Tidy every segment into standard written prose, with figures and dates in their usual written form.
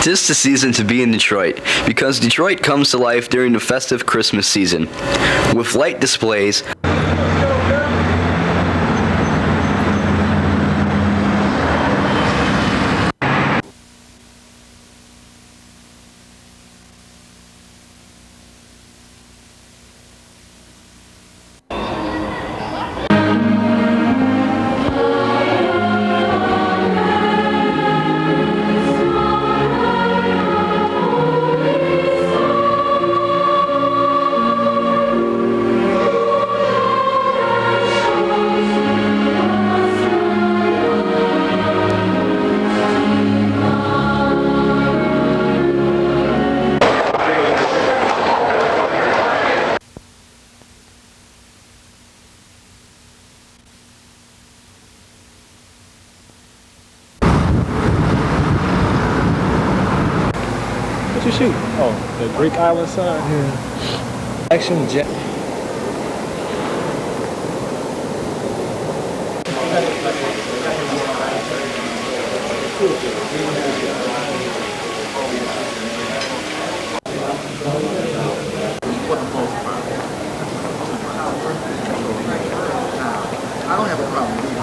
'Tis the season to be in Detroit, because Detroit comes to life during the festive Christmas season. With light displays, What you shoot? Oh, the Greek island sign? Yeah. Action jet. I don't have a problem with it.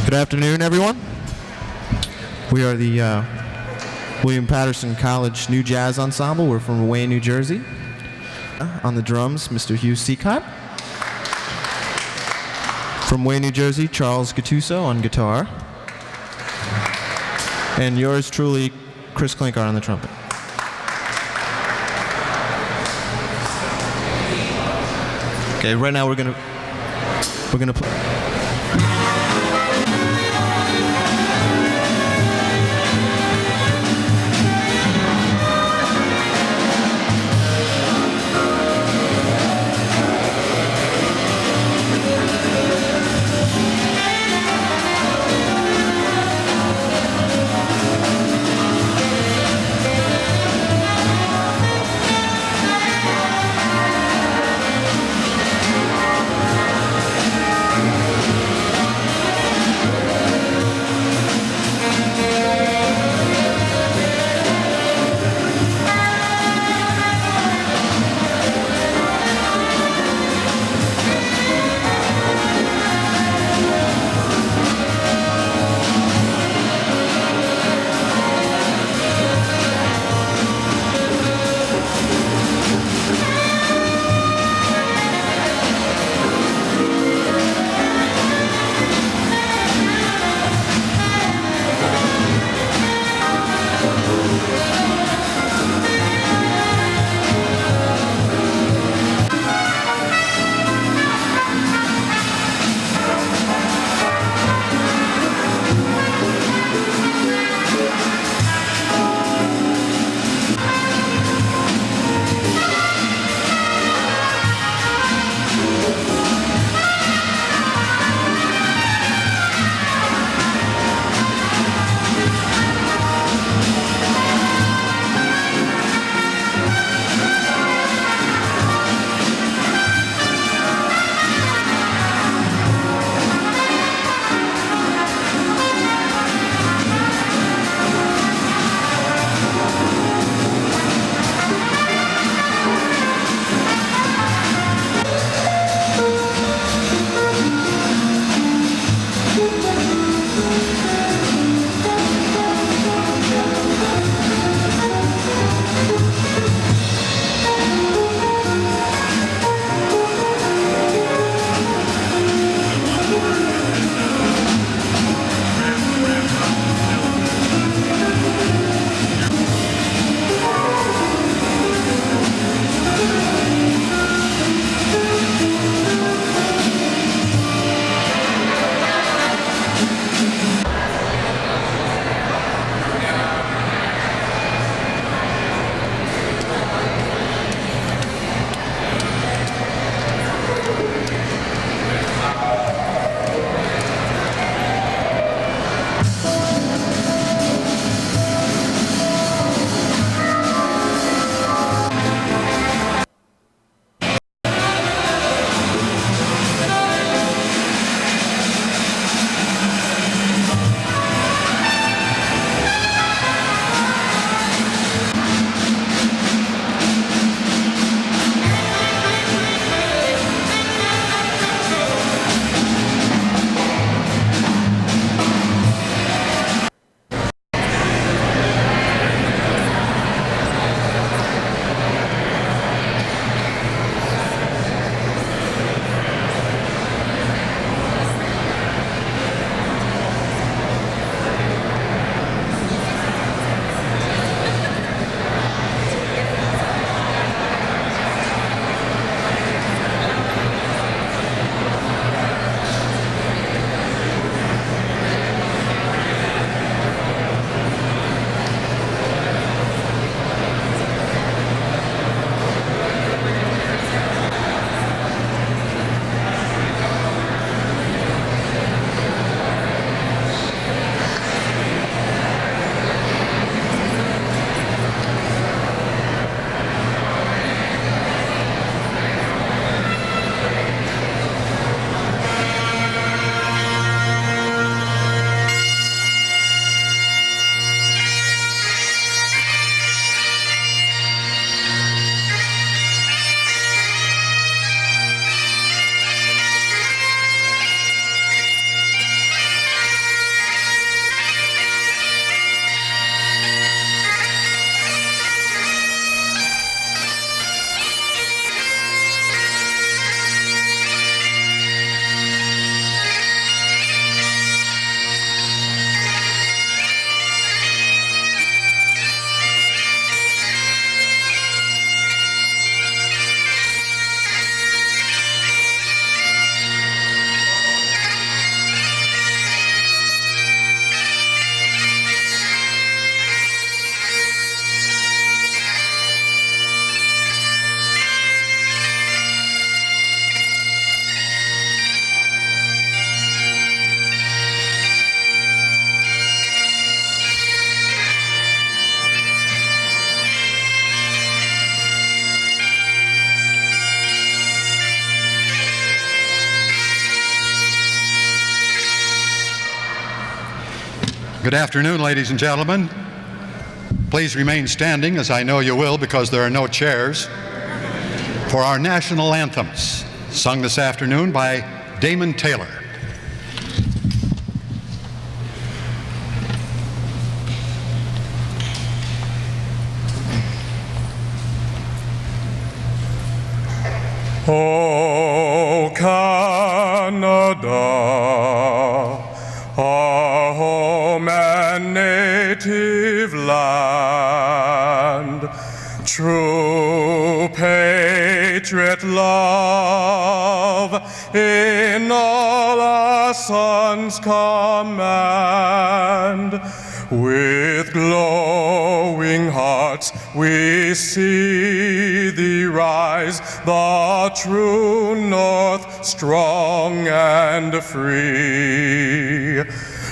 Good afternoon, everyone. We are the William Paterson College New Jazz Ensemble. We're from Wayne, New Jersey. On the drums, Mr. Hugh Seacott. From Wayne, New Jersey, Charles Gattuso on guitar. And yours truly, Chris Klinkar on the trumpet. Okay, right now we're gonna play. Good afternoon, ladies and gentlemen. Please remain standing, as I know you will because there are no chairs, for our national anthems, sung this afternoon by Damon Taylor. O Canada, our home and native land, true patriot love in all our sons' command. With glowing hearts we see thee rise, the true North, strong and free.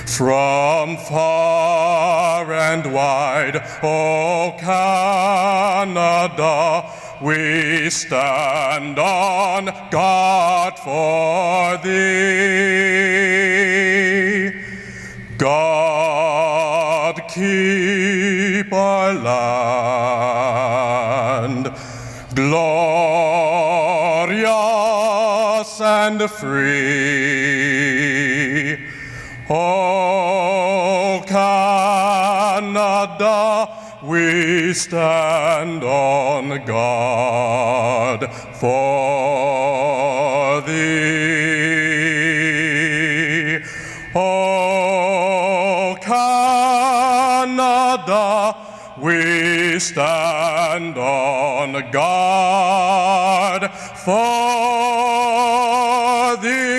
From far and wide, O Canada, we stand on guard for thee. God keep our land glorious and free. O Canada, we stand on guard for thee. O Canada, we stand on guard for thee.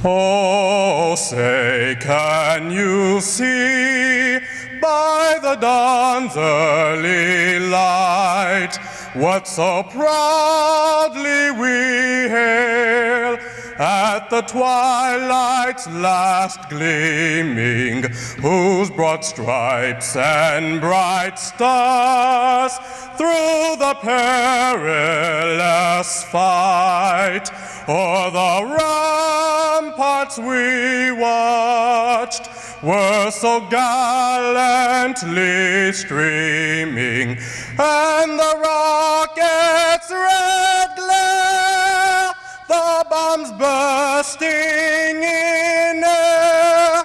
Oh, say, can you see by the dawn's early light what so proudly we hail at the twilight's last gleaming, whose broad stripes and bright stars through the perilous fight o'er the ramparts we watched were so gallantly streaming, and the rocket's red glare, the bombs bursting in air,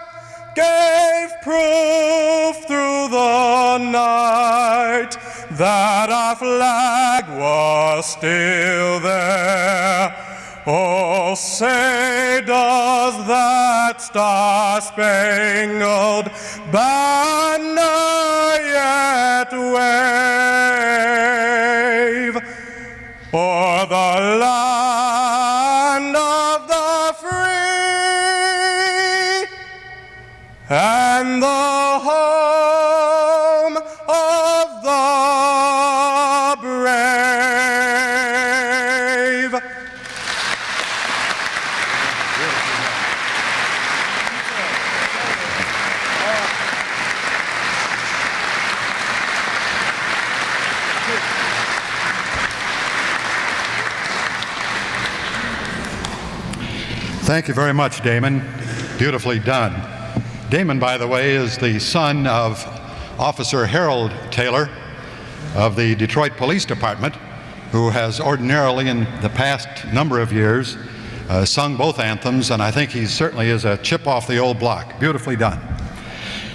gave proof through the night that our flag was still there. Oh, say does that star-spangled banner yet wave o'er the land of the free and the home of the brave? Thank you very much, Damon. Beautifully done. Damon, by the way, is the son of Officer Harold Taylor of the Detroit Police Department, who has ordinarily in the past number of years sung both anthems, and I think he certainly is a chip off the old block. Beautifully done.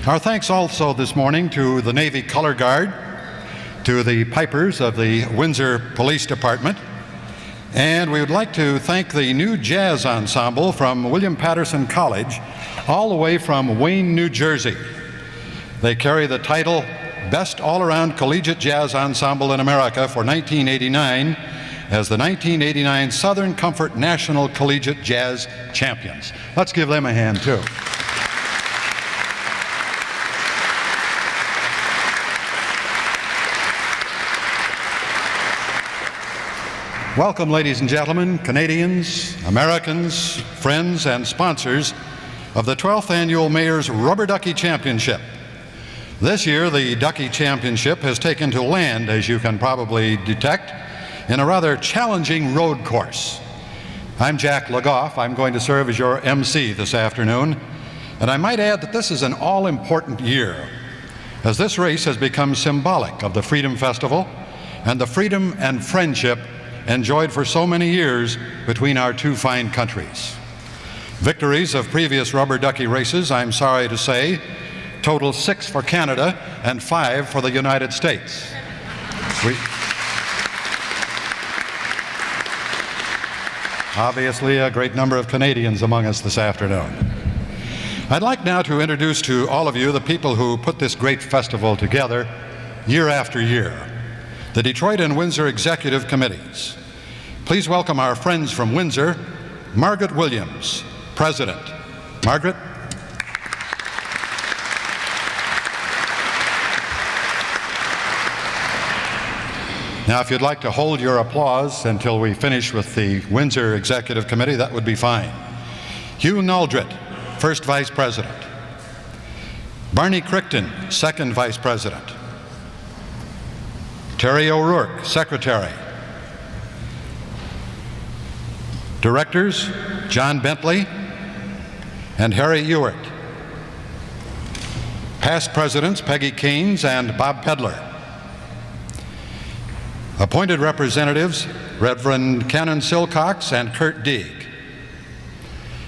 Our thanks also this morning to the Navy Color Guard, to the pipers of the Windsor Police Department, and we would like to thank the new jazz ensemble from William Paterson College, all the way from Wayne, New Jersey. They carry the title Best All-Around Collegiate Jazz Ensemble in America for 1989 as the 1989 Southern Comfort National Collegiate Jazz Champions. Let's give them a hand, too. Welcome, ladies and gentlemen, Canadians, Americans, friends, and sponsors of the 12th Annual Mayor's Rubber Ducky Championship. This year, the Duckie Championship has taken to land, as you can probably detect, in a rather challenging road course. I'm Jack Legoff. I'm going to serve as your MC this afternoon. And I might add that this is an all-important year, as this race has become symbolic of the Freedom Festival and the freedom and friendship enjoyed for so many years between our two fine countries. Victories of previous rubber ducky races, I'm sorry to say, total 6 for Canada and 5 for the United States. Obviously, a great number of Canadians among us this afternoon. I'd like now to introduce to all of you the people who put this great festival together year after year, the Detroit and Windsor Executive Committees. Please welcome our friends from Windsor, Margaret Williams, President. Margaret. Now, if you'd like to hold your applause until we finish with the Windsor Executive Committee, that would be fine. Hugh Naldrett, First Vice President. Barney Crichton, Second Vice President. Terry O'Rourke, Secretary. Directors, John Bentley and Harry Ewart. Past Presidents, Peggy Keynes and Bob Pedler. Appointed representatives, Reverend Canon Silcox and Kurt Deeg.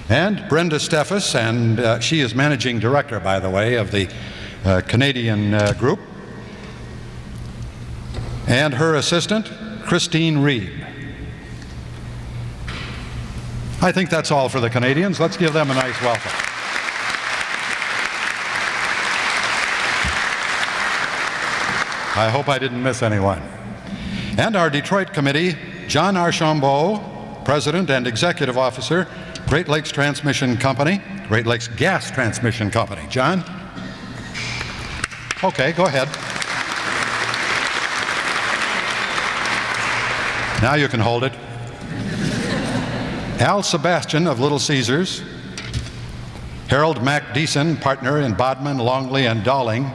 And Brenda Steffes, and she is managing director, by the way, of the Canadian group. And her assistant, Christine Reed. I think that's all for the Canadians. Let's give them a nice welcome. I hope I didn't miss anyone. And our Detroit committee, John Archambault, President and Executive Officer, Great Lakes Transmission Company, Great Lakes Gas Transmission Company. John? Okay, go ahead. Now you can hold it. Al Sebastian of Little Caesars, Harold Mac Deason, partner in Bodman, Longley and Dowling,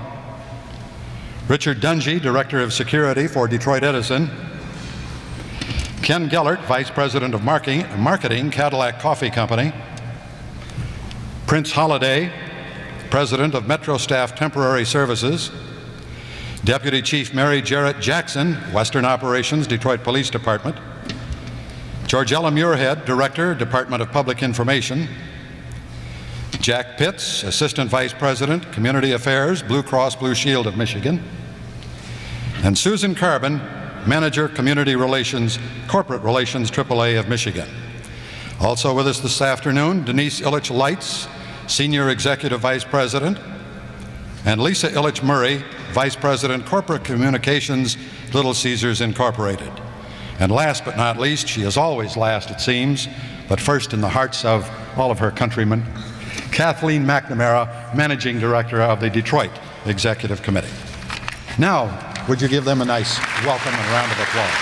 Richard Dungy, Director of Security for Detroit Edison, Ken Gellert, Vice President of Marketing, Cadillac Coffee Company, Prince Holliday, President of Metro Staff Temporary Services, Deputy Chief Mary Jarrett Jackson, Western Operations, Detroit Police Department, Georgella Muirhead, Director, Department of Public Information, Jack Pitts, Assistant Vice President, Community Affairs, Blue Cross Blue Shield of Michigan, and Susan Carbon, Manager, Community Relations, Corporate Relations, AAA of Michigan. Also with us this afternoon, Denise Illich Lights, Senior Executive Vice President, and Lisa Illich Murray, Vice President, Corporate Communications, Little Caesars Incorporated. And last but not least, she is always last it seems, but first in the hearts of all of her countrymen, Kathleen Mcnamara, Managing Director of the Detroit Executive Committee. Now, would you give them a nice welcome and round of applause?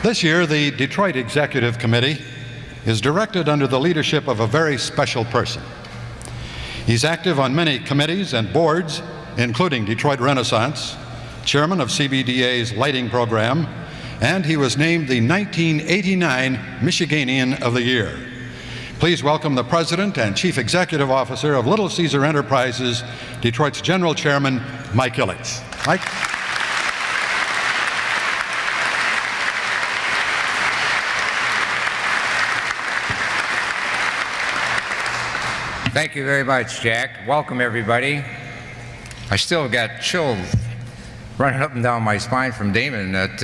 This year, the Detroit Executive Committee is directed under the leadership of a very special person. He's active on many committees and boards, including Detroit Renaissance, chairman of CBDA's lighting program, and he was named the 1989 Michiganian of the Year. Please welcome the President and Chief Executive Officer of Little Caesar Enterprises, Detroit's General Chairman, Mike Illich. Mike? Thank you very much, Jack. Welcome, everybody. I still got chills running up and down my spine from Damon. That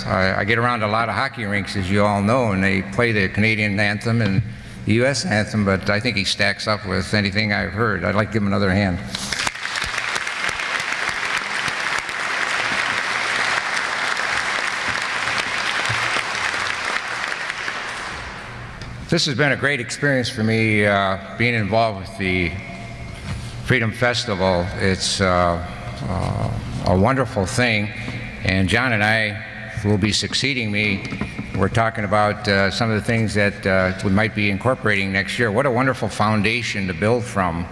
I get around a lot of hockey rinks, as you all know, and they play the Canadian anthem and the U.S. anthem, but I think he stacks up with anything I've heard. I'd like to give him another hand. This has been a great experience for me, being involved with the Freedom Festival. It's a wonderful thing, and John and I will be succeeding me. We're talking about some of the things that we might be incorporating next year. What a wonderful foundation to build from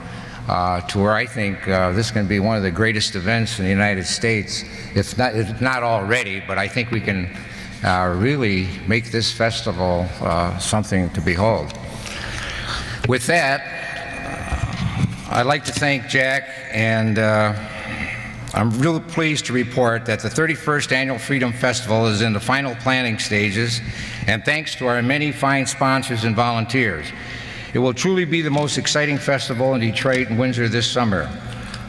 to where I think this is going to be one of the greatest events in the United States, if not already, but I think we can really make this festival something to behold. With that, I'd like to thank Jack, and I'm really pleased to report that the 31st Annual Freedom Festival is in the final planning stages, and thanks to our many fine sponsors and volunteers. It will truly be the most exciting festival in Detroit and Windsor this summer.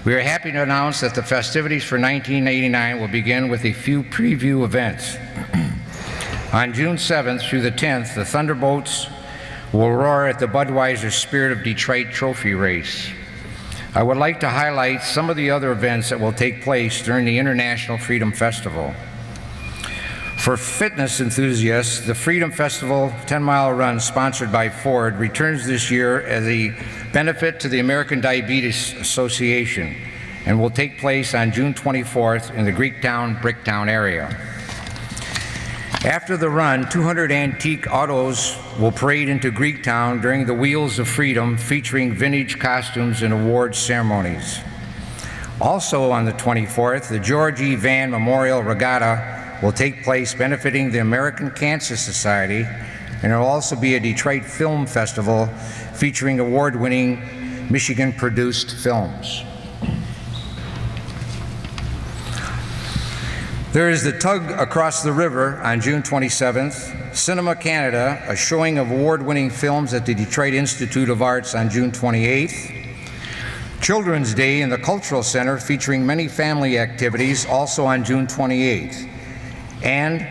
We are happy to announce that the festivities for 1989 will begin with a few preview events. On June 7th through the 10th, the Thunderbolts will roar at the Budweiser Spirit of Detroit Trophy Race. I would like to highlight some of the other events that will take place during the International Freedom Festival. For fitness enthusiasts, the Freedom Festival 10-mile run sponsored by Ford returns this year as a benefit to the American Diabetes Association and will take place on June 24th in the Greektown, Bricktown area. After the run, 200 antique autos will parade into Greektown during the Wheels of Freedom, featuring vintage costumes and awards ceremonies. Also on the 24th, the George E. Vann Memorial Regatta will take place, benefiting the American Cancer Society, and there will also be a Detroit Film Festival featuring award-winning Michigan-produced films. There is the Tug Across the River on June 27th, Cinema Canada, a showing of award-winning films at the Detroit Institute of Arts on June 28th, Children's Day in the Cultural Center featuring many family activities also on June 28th, and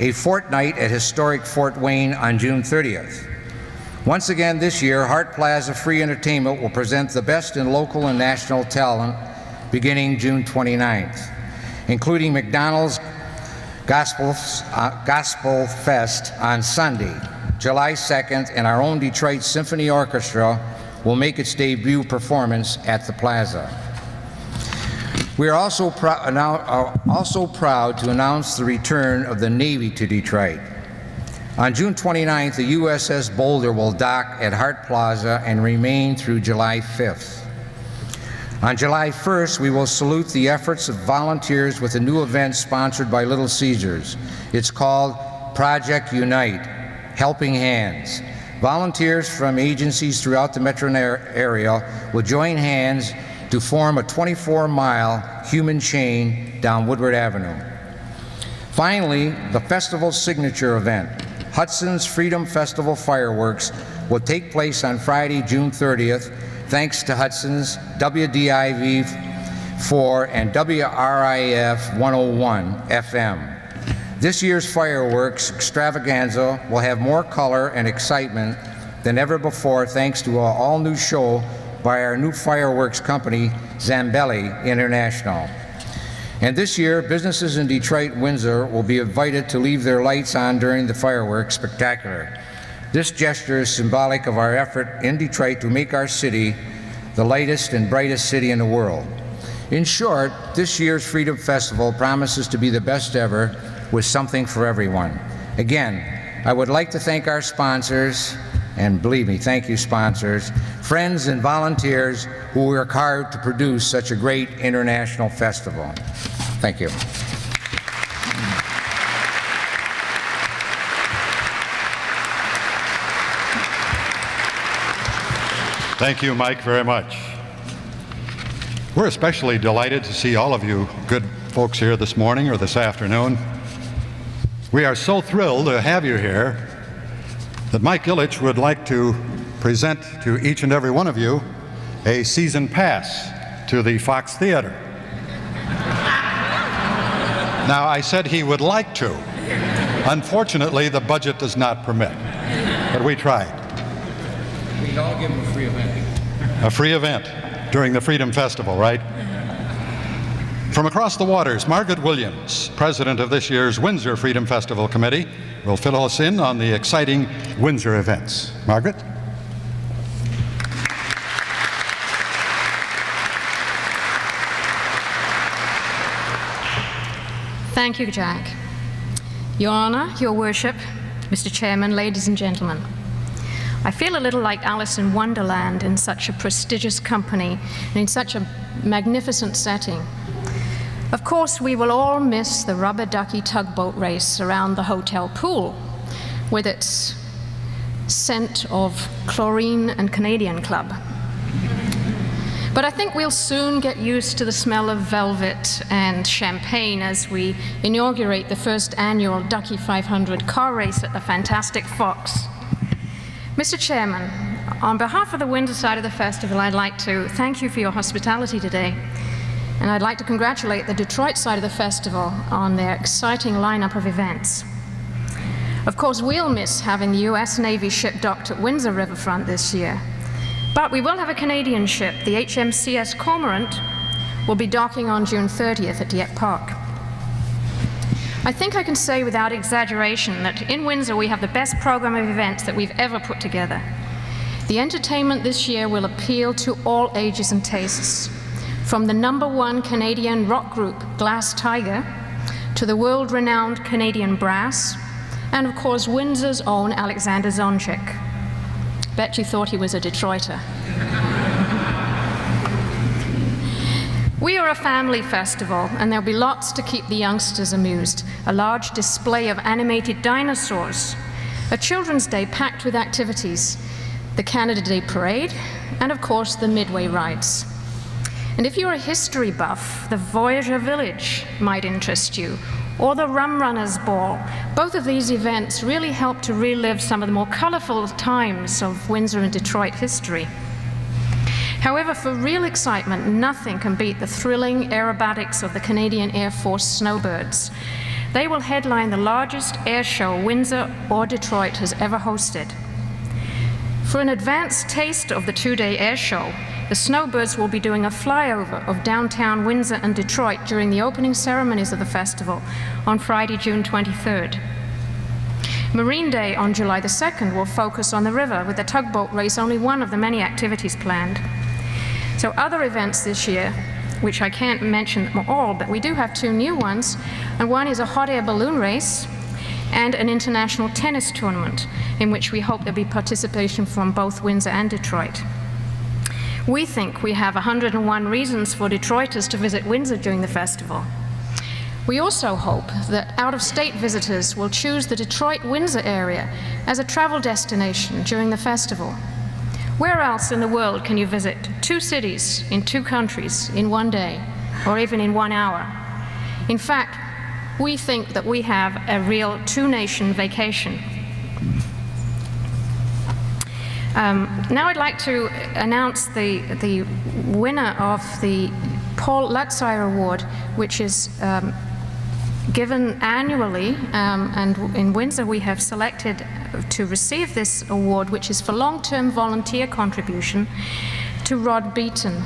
a fortnight at historic Fort Wayne on June 30th. Once again this year, Hart Plaza Free Entertainment will present the best in local and national talent beginning June 29th. Including McDonald's Gospel Fest on Sunday, July 2nd, and our own Detroit Symphony Orchestra will make its debut performance at the Plaza. We are also proud to announce the return of the Navy to Detroit. On June 29th, the USS Boulder will dock at Hart Plaza and remain through July 5th. On July 1st, we will salute the efforts of volunteers with a new event sponsored by Little Caesars. It's called Project Unite, Helping Hands. Volunteers from agencies throughout the metro area will join hands to form a 24-mile human chain down Woodward Avenue. Finally, the festival's signature event, Hudson's Freedom Festival Fireworks, will take place on Friday, June 30th, thanks to Hudson's, WDIV-4 and WRIF 101 FM. This year's fireworks extravaganza will have more color and excitement than ever before, thanks to an all-new show by our new fireworks company, Zambelli International. And this year, businesses in Detroit and Windsor will be invited to leave their lights on during the fireworks spectacular. This gesture is symbolic of our effort in Detroit to make our city the lightest and brightest city in the world. In short, this year's Freedom Festival promises to be the best ever, with something for everyone. Again, I would like to thank our sponsors, and believe me, thank you sponsors, friends and volunteers who work hard to produce such a great international festival. Thank you. Thank you, Mike, very much. We're especially delighted to see all of you good folks here this morning or this afternoon. We are so thrilled to have you here that Mike Ilitch would like to present to each and every one of you a season pass to the Fox Theater. Now, I said he would like to. Unfortunately, the budget does not permit, but we tried. We can all give him a free event. A free event during the Freedom Festival, right? From across the waters, Margaret Williams, president of this year's Windsor Freedom Festival Committee, will fill us in on the exciting Windsor events. Margaret? Thank you, Jack. Your Honor, Your Worship, Mr. Chairman, ladies and gentlemen. I feel a little like Alice in Wonderland in such a prestigious company and in such a magnificent setting. Of course, we will all miss the rubber ducky tugboat race around the hotel pool with its scent of chlorine and Canadian Club. But I think we'll soon get used to the smell of velvet and champagne as we inaugurate the first annual Duckie 500 car race at the Fantastic Fox. Mr. Chairman, on behalf of the Windsor side of the festival, I'd like to thank you for your hospitality today. And I'd like to congratulate the Detroit side of the festival on their exciting lineup of events. Of course, we'll miss having the U.S. Navy ship docked at Windsor Riverfront this year. But we will have a Canadian ship. The HMCS Cormorant will be docking on June 30th at Dieppe Park. I think I can say without exaggeration that in Windsor we have the best program of events that we've ever put together. The entertainment this year will appeal to all ages and tastes, from the #1 Canadian rock group Glass Tiger to the world-renowned Canadian brass, and of course Windsor's own Alexander Zonchik. Bet you thought he was a Detroiter. We are a family festival, and there'll be lots to keep the youngsters amused. A large display of animated dinosaurs, a Children's Day packed with activities, the Canada Day Parade, and of course the Midway rides. And if you're a history buff, the Voyager Village might interest you, or the Rum Runners Ball. Both of these events really help to relive some of the more colorful times of Windsor and Detroit history. However, for real excitement, nothing can beat the thrilling aerobatics of the Canadian Air Force Snowbirds. They will headline the largest air show Windsor or Detroit has ever hosted. For an advanced taste of the two-day air show, the Snowbirds will be doing a flyover of downtown Windsor and Detroit during the opening ceremonies of the festival on Friday, June 23rd. Marine Day on July the 2nd will focus on the river, with the tugboat race only one of the many activities planned. So other events this year, which I can't mention them all, but we do have two new ones, and one is a hot air balloon race and an international tennis tournament, in which we hope there'll be participation from both Windsor and Detroit. We think we have 101 reasons for Detroiters to visit Windsor during the festival. We also hope that out-of-state visitors will choose the Detroit-Windsor area as a travel destination during the festival. Where else in the world can you visit two cities in two countries in one day, or even in 1 hour? In fact, we think that we have a real two-nation vacation. Now I'd like to announce the winner of the Paul Luxor Award, which is given annually, and in Windsor we have selected to receive this award, which is for long-term volunteer contribution, to Rod Beaton.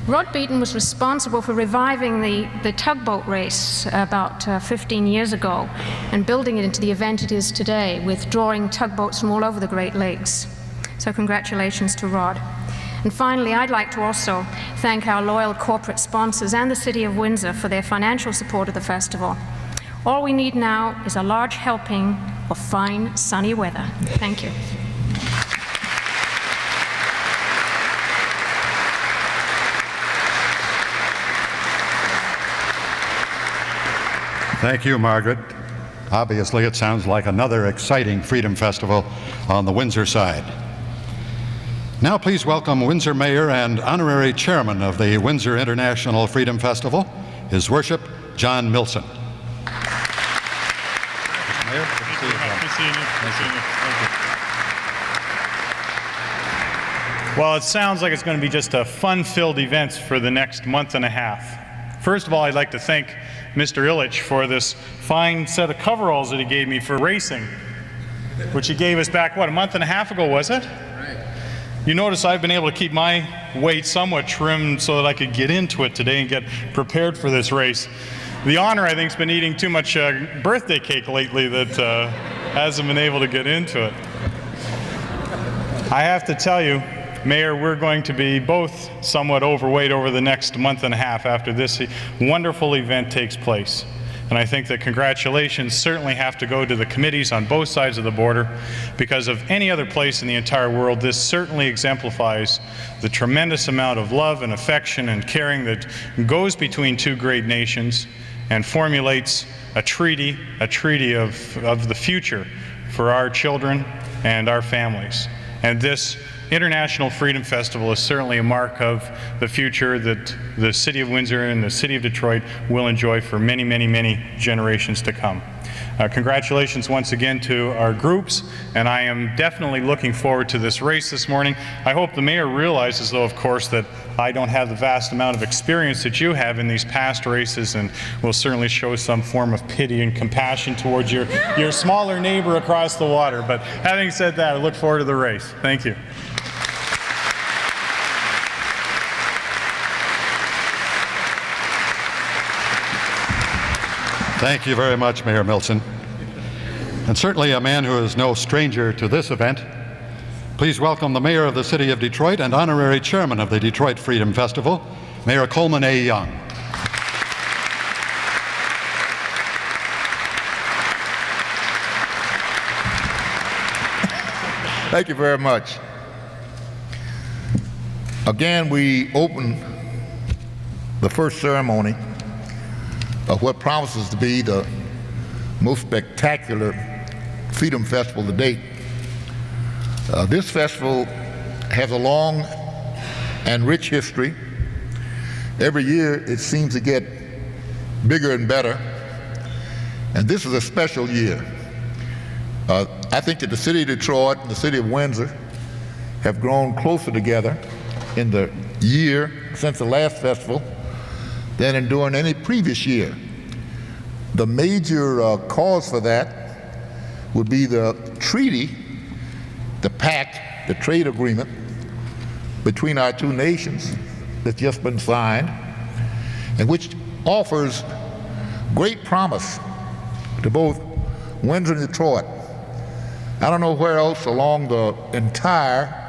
Rod Beaton was responsible for reviving the tugboat race about 15 years ago and building it into the event it is today, with drawing tugboats from all over the Great Lakes. So congratulations to Rod. And finally, I'd like to also thank our loyal corporate sponsors and the City of Windsor for their financial support of the festival. All we need now is a large helping of fine, sunny weather. Thank you. Thank you, Margaret. Obviously, it sounds like another exciting Freedom Festival on the Windsor side. Now please welcome Windsor Mayor and Honorary Chairman of the Windsor International Freedom Festival, His Worship John Milson. Mayor, good to see you. Good seeing you. Good seeing you. Thank you. Well, it sounds like it's going to be just a fun-filled event for the next month and a half. First of all, I'd like to thank Mr. Illich for this fine set of coveralls that he gave me for racing, which he gave us back, what, a month and a half ago, was it? You notice I've been able to keep my weight somewhat trimmed so that I could get into it today and get prepared for this race. The honor, I think, has been eating too much birthday cake lately that hasn't been able to get into it. I have to tell you, Mayor, we're going to be both somewhat overweight over the next month and a half after this wonderful event takes place. And I think that congratulations certainly have to go to the committees on both sides of the border, because of any other place in the entire world, this certainly exemplifies the tremendous amount of love and affection and caring that goes between two great nations and formulates a treaty of the future for our children and our families. And this International Freedom Festival is certainly a mark of the future that the City of Windsor and the City of Detroit will enjoy for many, many, many generations to come. Congratulations once again to our groups, and I am definitely looking forward to this race this morning. I hope the mayor realizes, though, of course, that I don't have the vast amount of experience that you have in these past races, and will certainly show some form of pity and compassion towards your smaller neighbor across the water. But having said that, I look forward to the race. Thank you. Thank you very much, Mayor Milson. And certainly a man who is no stranger to this event. Please welcome the Mayor of the City of Detroit and Honorary Chairman of the Detroit Freedom Festival, Mayor Coleman A. Young. Thank you very much. Again, we open the first ceremony of what promises to be the most spectacular Freedom Festival to date. This festival has a long and rich history. Every year it seems to get bigger and better, and this is a special year. I think that the City of Detroit and the City of Windsor have grown closer together in the year since the last festival than during any previous year. The major cause for that would be the treaty, the pact, the trade agreement between our two nations that's just been signed, and which offers great promise to both Windsor and Detroit. I don't know where else along the entire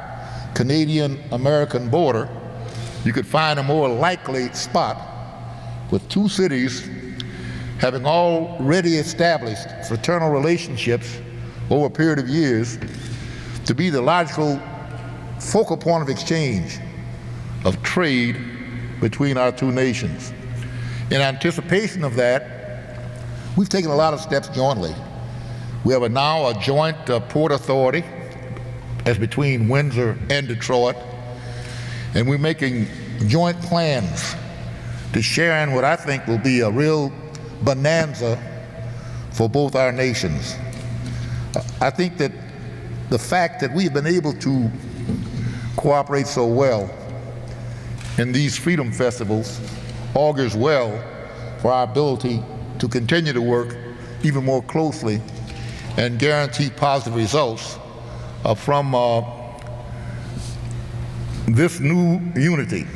Canadian-American border you could find a more likely spot with two cities having already established fraternal relationships over a period of years to be the logical focal point of exchange of trade between our two nations. In anticipation of that, we've taken a lot of steps jointly. We have now a joint port authority as between Windsor and Detroit, and we're making joint plans to share in what I think will be a real bonanza for both our nations. I think that the fact that we've been able to cooperate so well in these freedom festivals augurs well for our ability to continue to work even more closely and guarantee positive results from this new unity.